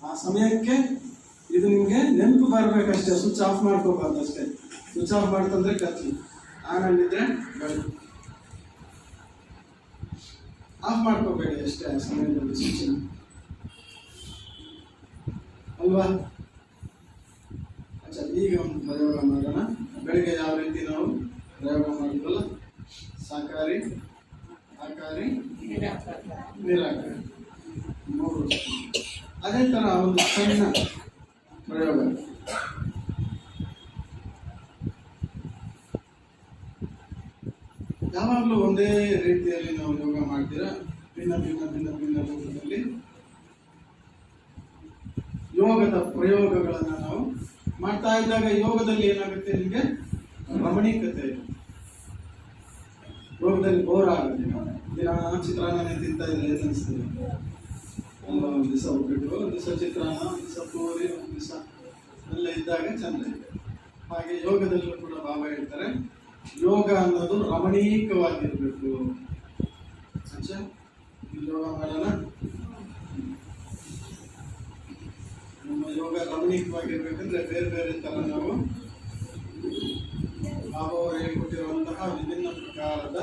ಆ ಸಮಯಕ್ಕೆ ಇದು ನಿಮಗೆ ನೆನಪು ಬರಬೇಕಷ್ಟೇ, ಸ್ವಿಚ್ ಆಫ್ ಮಾಡ್ಕೋಬಾರ್ದು ಅಷ್ಟೇ. ಸ್ವಿಚ್ ಆಫ್ ಮಾಡ್ತಂದ್ರೆ ಕತ್ಲು, ಆನಲ್ಲಿದ್ರೆ ಬೆಳಕು. ಆಫ್ ಮಾಡ್ಕೋಬೇಡಿ ಅಷ್ಟೇ ಆ ಸಮಯದಲ್ಲಿ ಸ್ವಿಚ್ ಅಲ್ವಾ. ಅಚ್ಚಾ, ಈಗ ಒಂದು ಪ್ರಯೋಗ ಮಾಡೋಣ. ಬೆಳಿಗ್ಗೆ ಯಾವ ರೀತಿ ನಾವು ಪ್ರಯೋಗ ಮಾಡಿದ್ವಲ್ಲ, ಸಾಕಾರಿ, ಆಕಾರಿ, ನಿರಾಕಾರಿ, 3. ಅದೇ ಥರ ಒಂದು ಸಣ್ಣ ಪ್ರಯೋಗ. ಯಾವಾಗಲೂ ಒಂದೇ ರೀತಿಯಲ್ಲಿ ನಾವು ಯೋಗ ಮಾಡ್ತೀರಾ, ಭಿನ್ನ ಭಿನ್ನ ಭಿನ್ನ ಭಿನ್ನ ರೂಪದಲ್ಲಿ ಯೋಗದ ಪ್ರಯೋಗಗಳನ್ನು ನಾವು ಮಾಡ್ತಾ ಇದ್ದಾಗ ಯೋಗದಲ್ಲಿ ಏನಾಗುತ್ತೆ, ನಿಮಗೆ ರಮಣೀಕತೆ ಇದೆ. ಯೋಗದಲ್ಲಿ ಬೋರ್ ಆಗುತ್ತೆ. ದಿನ ಚಿತ್ರಾನ್ನ ತಿಂತಾ ಇದ್ರೆ ಏನು ಅನಿಸ್ತದೆ? ಒಂದು ದಿವಸ ಉಪ್ಪಿಟ್ಟು, ಒಂದು ದಿವಸ ಚಿತ್ರಾನ್ನ, ಒಂದು ದಿವಸ ಪೂರಿ, ಒಂದು ದಿವಸ ಎಲ್ಲ ಇದ್ದಾಗ ಚಂದ ಇದೆ. ಹಾಗೆ ಯೋಗದಲ್ಲೂ ಕೂಡ ಬಾಬಾ ಹೇಳ್ತಾರೆ, ಯೋಗ ಅನ್ನೋದು ರಮಣೀಕವಾಗಿರ್ಬೇಕು. ಯೋಗ ಮಾಡೋಣ. ನಮ್ಮ ಯೋಗ ರಮಣೀಕವಾಗಿರ್ಬೇಕಂದ್ರೆ ಬೇರೆ ಬೇರೆ ತರ ನಾವು ಬಾಬಾ ಅವರು ಹೇಳ್ಕೊಟ್ಟಿರುವಂತಹ ವಿಭಿನ್ನ ಪ್ರಕಾರದ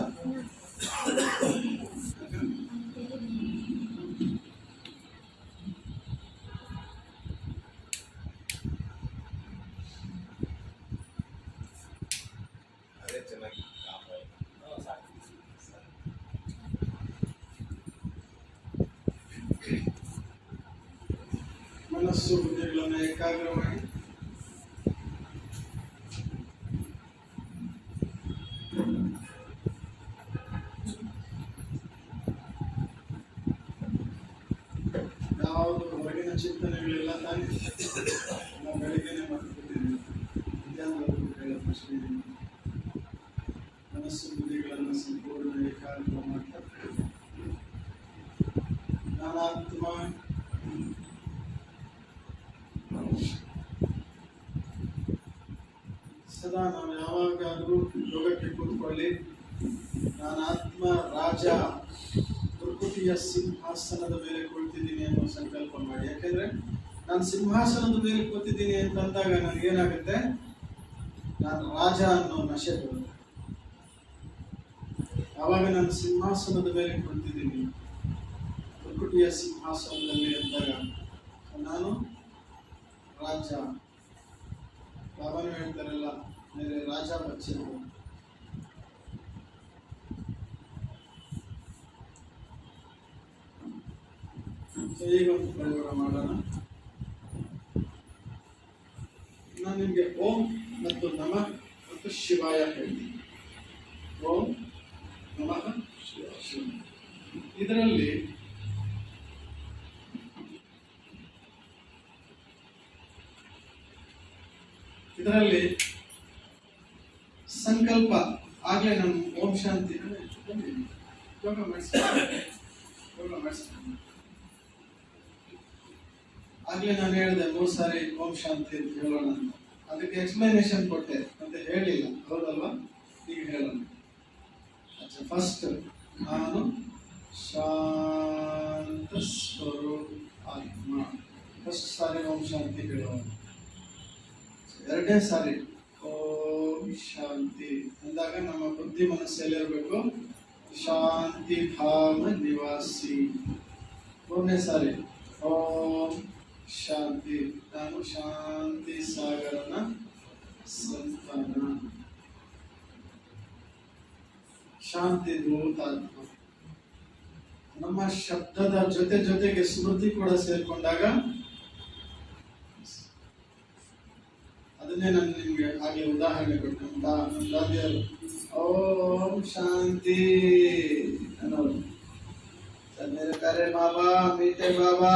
ಮನಸ್ಸು ಬುದ್ಧಿಗಳನ್ನು ಏಕಾಗ್ರ ಮಾಡಿ ಯಾವುದು ಹೊರಗಿನ ಚಿಂತನೆಗಳೆಲ್ಲ ತಾನೇ ನಾವು ಬೆಳಿಗ್ಗೆನೆ ಮಾಡ್ಕೊಟ್ಟಿದ್ದೀವಿ. ಮಧ್ಯಾಹ್ನವರೆಗೂ ಹೇಳೋ ಪ್ರಶ್ನೆ, ಮನಸ್ಸು ಬುದ್ಧಿಗಳನ್ನು ಸಂಪೂರ್ಣ ಏಕಾಗ್ರ ಮಾಡ್ತಾ ನಾನಾತ್ಮ ಸದಾ ನಾವು ಯಾವಾಗಾದ್ರೂ ಯೋಗಕ್ಕೆ ಕೂತ್ಕೊಳ್ಳಿ, ನಾನಾತ್ಮ ರಾಜ ಪ್ರಕೃತಿಯ ಸಿಂಹಾಸನದ ಮೇಲೆ ಕುಳಿತಿದ್ದೀನಿ ಅನ್ನೋ ಸಂಕಲ್ಪ ಮಾಡಿ. ಯಾಕೆಂದ್ರೆ ನಾನು ಸಿಂಹಾಸನದ ಮೇಲೆ ಕೂತಿದ್ದೀನಿ ಅಂತಂದಾಗ ನನಗೇನಾಗುತ್ತೆ, ನಾನು ರಾಜ ಅನ್ನೋ ನಶೆ ಬರುತ್ತೆ. ಆವಾಗ ನಾನು ಸಿಂಹಾಸನದ ಮೇಲೆ ಕುಳಿತಿದ್ದೀನಿ, ಪ್ರಕೃತಿಯ ಸಿಂಹಾಸನದಲ್ಲಿ ಅಂದಾಗ ನಾನು ರಾಜ. ಬಾಬಾನು ಹೇಳ್ತಾರಲ್ಲ, ಮೇರೆ ರಾಜ ಬಚ್ಚೆ. ಈಗ ಒಂದು ಪ್ರಯೋಗ ಮಾಡೋಣ. ನಾನು ನಿಮಗೆ ಓಂ ಮತ್ತು ನಮಃ ಮತ್ತು ಶಿವಾಯ ಹೇಳ್ತೀನಿ. ಓಂ ನಮಃ ಶಿವಾಯ. ಇದರಲ್ಲಿ ಸಂಕಲ್ಪ ಆಗ್ಲೇ ನಾನು ಓಂ ಶಾಂತಿ ಯೋಗ ಮಾಡಿಸ್ತೀನಿ. ಆಗ್ಲೇ ನಾನು ಹೇಳಿದೆ 3 ಸಾರಿ ಓಂ ಶಾಂತಿ ಅಂತ ಹೇಳೋಣ ಅಂತ. ಅದಕ್ಕೆ ಎಕ್ಸ್ಪ್ಲನೇಷನ್ ಕೊಟ್ಟೆ ಮತ್ತೆ ಹೇಳಿಲ್ಲ, ಹೌದಲ್ವಾ? ಈಗ ಹೇಳೋಣ. ಅಚ್ಚಾ, ಫಸ್ಟ್ ನಾನು ಶಾಂತ ಸ್ವರೂಪ ಆತ್ಮ. ಫಸ್ಟ್ ಸಾರಿ ಓಂ ಶಾಂತಿ ಹೇಳೋಣ. 2ನೇ ಸಾರಿ ಓಂ ಶಾಂತಿ ಅಂದಾಗ ನಮ್ಮ ಬುದ್ಧಿ ಮನಸ್ಸಲ್ಲಿರಬೇಕು ಶಾಂತಿ ಧಾಮ ನಿವಾಸಿ. 3ನೇ ಸಾರಿ ಓಂ ಶಾಂತಿ, ನಾನು ಶಾಂತಿ ಸಾಗರನ ಸಂತಾನ, ಶಾಂತಿ ದೂತಾತ್ಮ. ನಮ್ಮ ಶಬ್ದದ ಜೊತೆಗೆ ಸ್ಮೃತಿ ಕೂಡ ಸೇರ್ಕೊಂಡಾಗ, ಅದನ್ನೇ ನಾನು ನಿಮ್ಗೆ ಹಾಗೆ ಉದಾಹರಣೆ ಕೊಟ್ಟು, ನಮ್ಮ ದಾದಿಯರು ಓಂ ಶಾಂತಿ ಅನ್ನೋರು, ಮೇರೆ ಪ್ಯಾರೆ ಬಾಬಾ, ಮೀಟೆ ಬಾಬಾ,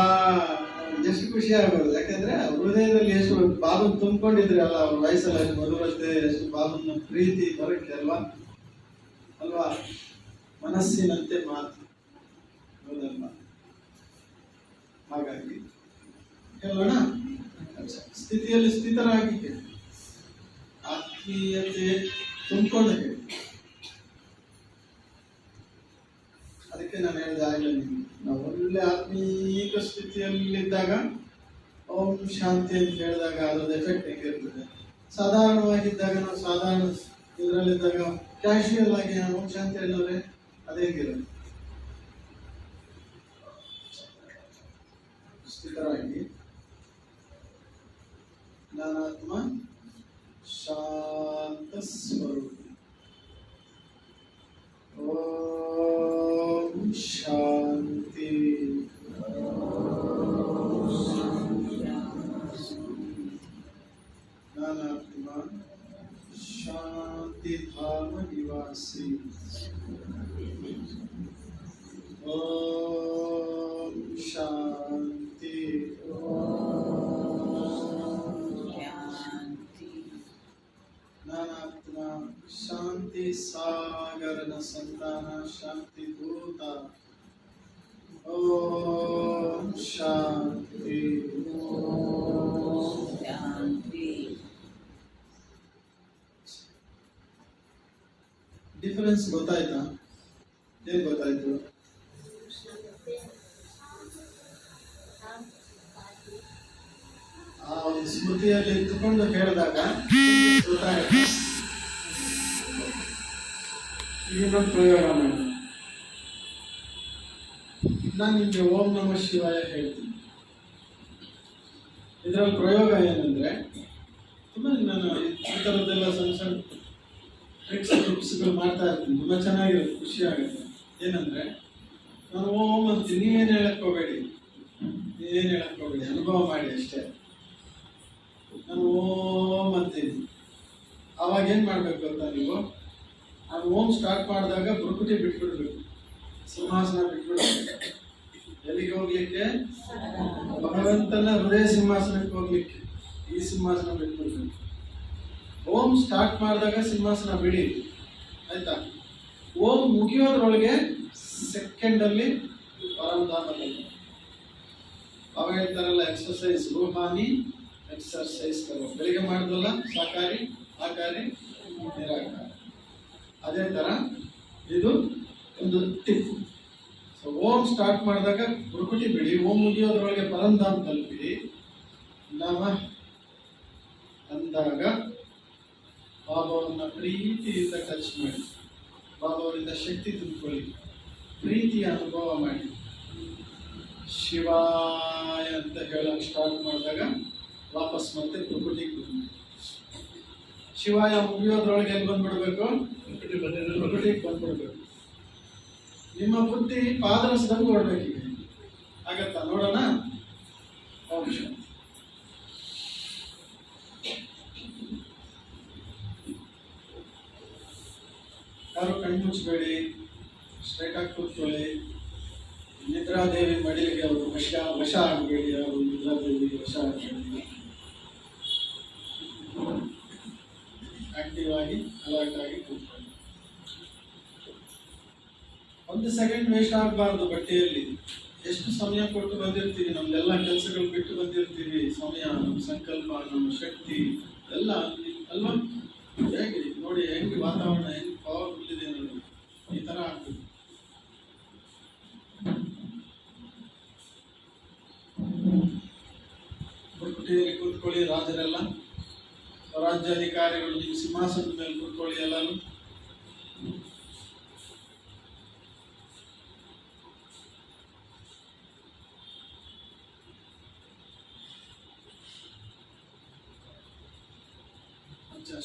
ಎಷ್ಟು ಖುಷಿ ಆಗೋದು. ಯಾಕಂದ್ರೆ ಹೃದಯದಲ್ಲಿ ಎಷ್ಟು ಬಾಬನ್ ತುಂಬಿಕೊಂಡಿದ್ರೆ ಅಲ್ಲ, ಅವ್ರ ವಯಸ್ಸಲ್ಲಿ ಎಷ್ಟು ಮಧುರತೆ, ಎಷ್ಟು ಬಾಬನ ಪ್ರೀತಿ ಬರುತ್ತೆ ಅಲ್ವಾ. ಮನಸ್ಸಿನಂತೆ ಮಾತು, ಹೌದಲ್ವಾ? ಹಾಗಾಗಿ ಹೇಳೋಣ. ಸ್ಥಿತಿಯಲ್ಲಿ ಸ್ಥಿತರಾಗಿ ಆತ್ಮೀಯತೆ ತುಂಬಿಕೊಂಡು ಹೇಳಿ. ಅದಕ್ಕೆ ನಾನು ಹೇಳಿದೆ ಆಗಲೇ, ನಿಮ್ಗೆ ನಾವು ಒಳ್ಳೆ ಆತ್ಮೀಕ ಸ್ಥಿತಿಯಲ್ಲಿದ್ದಾಗ ಓಂ ಶಾಂತಿ ಅಂತ ಹೇಳಿದಾಗ ಅದ್ರದ್ದು ಎಫೆಕ್ಟ್ ಹೆಂಗಿರ್ತದೆ. ಸಾಧಾರಣವಾಗಿದ್ದಾಗ ನಾವು ಸಾಧಾರಣ ಇದರಲ್ಲಿದ್ದಾಗ ಕ್ಯಾಶುಯಲ್ ಆಗಿ ಓಂ ಶಾಂತಿ ಹೇಳಿದ್ರೆ ಅದೇ ಹೆಂಗಿರುತ್ತೆ. ಸ್ಥಿತರಾಗಿ ನಾನಾತ್ಮ ಶಾಂತ ಸ್ವರೂಪ. ಓಂ ಶಾಂತಿ. ನಾನಾತ್ಮ ಶಾಂತಿ ಧಾಮ ನಿವಾಸಿ. ಓಂ ಶಾಂತಿ. ನಾನಾತ್ಮ ಶಾಂತಿ ಸಾಗರನ ಸಂತಾನ ಶಾಂತಿ ದೂತ. ಓಂ ಶಾಂತಿ. ಡಿಫರೆನ್ಸ್ ಗೊತ್ತಾಯ್ತಾ? ಏನ್ ಗೊತ್ತಾಯ್ತು? ಆ ಒಂದು ಸ್ಮೃತಿಯಲ್ಲಿ ಇಟ್ಟುಕೊಂಡು ಹೇಳಿದಾಗ ಗೊತ್ತಾಯ್ತು. ಇನ್ನೊಂದು ಪ್ರಯೋಗ ಮಾಡಿ. ನಾನು ನಿಮಗೆ ಓಂ ನಮಃ ಶಿವಾಯ ಹೇಳ್ತೀನಿ. ಇದರಲ್ಲಿ ಪ್ರಯೋಗ ಏನಂದ್ರೆ, ತುಂಬಾ ನಾನು ಈ ಥರದ್ದೆಲ್ಲ ಸಣ್ಣ ಸಣ್ಣ ಟ್ರಿಕ್ಸ್ ಟಿಪ್ಸ್ಗಳು ಮಾಡ್ತಾ ಇರ್ತೀನಿ. ತುಂಬ ಚೆನ್ನಾಗಿರುತ್ತೆ, ಖುಷಿ ಆಗುತ್ತೆ. ಏನಂದ್ರೆ, ನಾನು ಓಂ ಅಂತೀನಿ, ನೀವೇನು ಹೇಳಕ್ ಹೋಗಬೇಡಿ, ಅನುಭವ ಮಾಡಿ ಅಷ್ಟೇ. ನಾನು ಓಂ ಅಂತೀನಿ. ಅವಾಗ ಏನು ಮಾಡ್ಬೇಕು ಅಂತ ನೀವು, ನಾನು ಓಂ ಸ್ಟಾರ್ಟ್ ಮಾಡಿದಾಗ ಬುರುಕುಟಿ ಬಿಟ್ಬಿಡ್ಬೇಕು, ಸಿಂಹಾಸನ ಬಿಟ್ಬಿಡ್ಬೇಕು. ಎಲ್ಲಿಗೆ ಹೋಗ್ಲಿಕ್ಕೆ? ಭಗವಂತನ ಹೃದಯ ಸಿಂಹಾಸನಕ್ಕೆ ಹೋಗ್ಲಿಕ್ಕೆ ಈ ಸಿಂಹಾಸನ ಬಿಟ್ಬಿಡ್ಬೇಕು. ಓಂ ಸ್ಟಾರ್ಟ್ ಮಾಡಿದಾಗ ಸಿಂಹಾಸನ ಬಿಡಿ, ಆಯ್ತಾ? ಓಂ ಮುಗಿಯೋದ್ರೊಳಗೆ ಸೆಕೆಂಡಲ್ಲಿ ಪರಂಧಾಮದಲ್ಲಿ. ಅವಾಗ ಹೇಳ್ತಾರಲ್ಲ, ಎಕ್ಸರ್ಸೈಸ್ ರೂಹಾನಿ ಎಕ್ಸರ್ಸೈಸ್ ಕರೋ. ಬೆಳಿಗ್ಗೆ ಮಾಡಿದ್ವಲ್ಲ, ಸಾಕಾರಿ ಆಕಾರಿ ನಿರಾಕಾರಿ. ಅದೇ ಥರ ಇದು ಒಂದು ಟಿಪ್. ಸೊ ಓಂ ಸ್ಟಾರ್ಟ್ ಮಾಡಿದಾಗ ಬುರುಕುಟಿ ಬಿಡಿ, ಓಂ ಮುಗಿಯೋದ್ರೊಳಗೆ ಪರಂಧಾಮ ತಲುಪಿಡಿ. ನಮಃ ಅಂದಾಗ ಬಾಬಾವನ್ನ ಪ್ರೀತಿಯಿಂದ ಟಚ್ ಮಾಡಿ, ಬಾಬಾವರಿಂದ ಶಕ್ತಿ ತುಂಬಿಕೊಳ್ಳಿ, ಪ್ರೀತಿಯ ಅನುಭವ ಮಾಡಿ. ಶಿವಾಯ ಅಂತ ಹೇಳಕ್ ಸ್ಟಾರ್ಟ್ ಮಾಡಿದಾಗ ವಾಪಸ್ ಮತ್ತೆ ಬುರುಕುಟಿಗೆ ಬಂದ್ಬಿಡಿ. ಶಿವಾಯ ಮುಗಿಯೋದ್ರೊಳಗೆ ಎಲ್ಲಿ ಬಂದ್ಬಿಡ್ಬೇಕು? ಬುರುಕುಟಿಗೆ ಬಂದ್ಬಿಡ್ಬೇಕು. ನಿಮ್ಮ ಬುದ್ಧಿ ಪಾದರಸದಂಗೆ ಓಡ್ಬೇಕಿದೆ. ಆಗತ್ತಾ? ನೋಡೋಣ. ಓಂ ಶಾಂತಿ. ಯಾರು ಕಣ್ಣು ಮುಚ್ಚಬೇಡಿ, ಸ್ಟ್ರೈಟ್ ಆಗಿ ಕೂತ್ಕೊಳ್ಳಿ. ನಿದ್ರಾದೇವಿ ಮಡಿಲಿಗೆ ಅವರು ವಶ ಆಗಬೇಡಿ. ಅವರು ನಿದ್ರಾದೇವಿ ವಶ ಆಗಬೇಡಿ. ಆಕ್ಟಿವ್ ಆಗಿ ಅಲರ್ಟ್ ಆಗಿ ಕೂತ್ಕೊಳ್ಳಿ. 1 ಸೆಕೆಂಡ್ ವೇಸ್ಟ್ ಆಗಬಾರ್ದು. ಬಟ್ಟೆಯಲ್ಲಿ ಎಷ್ಟು ಸಮಯ ಕೊಟ್ಟು ಬಂದಿರ್ತೀವಿ, ನಮ್ದೆಲ್ಲ ಕೆಲಸಗಳು ಬಿಟ್ಟು ಬಂದಿರ್ತೀವಿ. ಸಮಯ, ನಮ್ಮ ಸಂಕಲ್ಪ, ನಮ್ಮ ಶಕ್ತಿ ಎಲ್ಲ ಅಲ್ವಾ? ಹೇಗೆ ನೋಡಿ, ಹೆಂಗೆ ವಾತಾವರಣ ಹೆಂಗೆ ಪವರ್ಫುಲ್ ಇದೆ ನೋಡಿ. ಈ ಥರ ಆಗ್ತದೆ. ಬುರುಕುಟಿಯಲ್ಲಿ ಕೂತ್ಕೊಳ್ಳಿ. ರಾಜರೆಲ್ಲ, ರಾಜ್ಯಾಧಿಕಾರಿಗಳು ನಿಮ್ಮ ಸಿಂಹಾಸನದ ಮೇಲೆ ಕೂತ್ಕೊಳ್ಳಿ ಎಲ್ಲರೂ.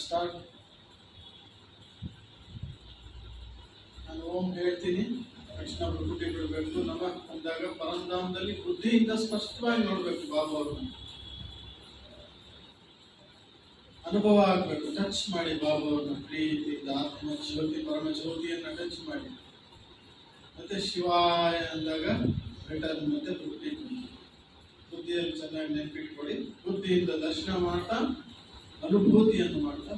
ಸ್ಟಾರ್ಟ್. ನಾನು ಓಂ ಹೇಳ್ತೀನಿ, ತಕ್ಷಣ ಬುರುಕುಟಿ ಬಿಡಬೇಕು. ನಮಃ ಅಂದಾಗ ಪರಂಧಾಮದಲ್ಲಿ ಬುದ್ಧಿಯಿಂದ ಸ್ಪಷ್ಟವಾಗಿ ನೋಡ್ಬೇಕು. ಬಾಬಾ ಅವ್ರನ್ನ ಅನುಭವ ಆಗ್ಬೇಕು. ಟಚ್ ಮಾಡಿ ಬಾಬಾ ಅವ್ರನ್ನ ಪ್ರೀತಿಯಿಂದ. ಆತ್ಮ ಜ್ಯೋತಿ, ಪರಮ ಜ್ಯೋತಿಯನ್ನ ಟಚ್ ಮಾಡಿ. ಮತ್ತೆ ಶಿವಾಯ ಅಂದಾಗ ರಿಟರ್ನ್ ಮತ್ತೆ ಬುದ್ಧಿ. ಬುದ್ಧಿಯಲ್ಲಿ ಚೆನ್ನಾಗಿ ನೆನಪಿಟ್ಕೊಳ್ಳಿ. ಬುದ್ಧಿಯಿಂದ ದರ್ಶನ ಮಾಡ್ತಾ, ಅನುಭೂತಿಯನ್ನು ಮಾಡ್ತಾ.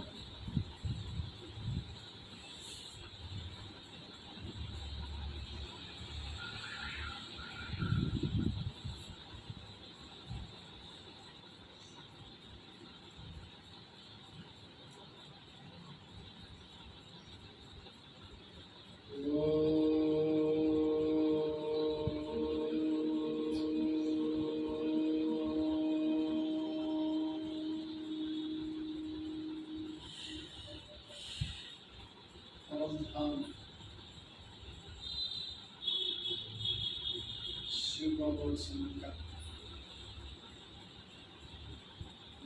शिवा बोल शंकर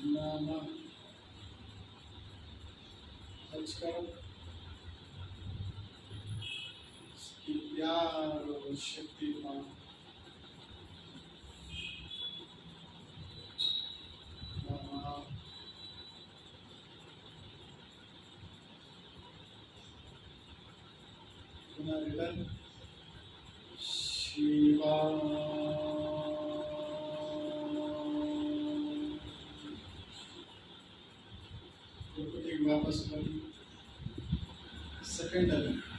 नमः टच करो प्यार और शक्तिमान नमः पुनः रिटर्न शिवा वापस सेकंड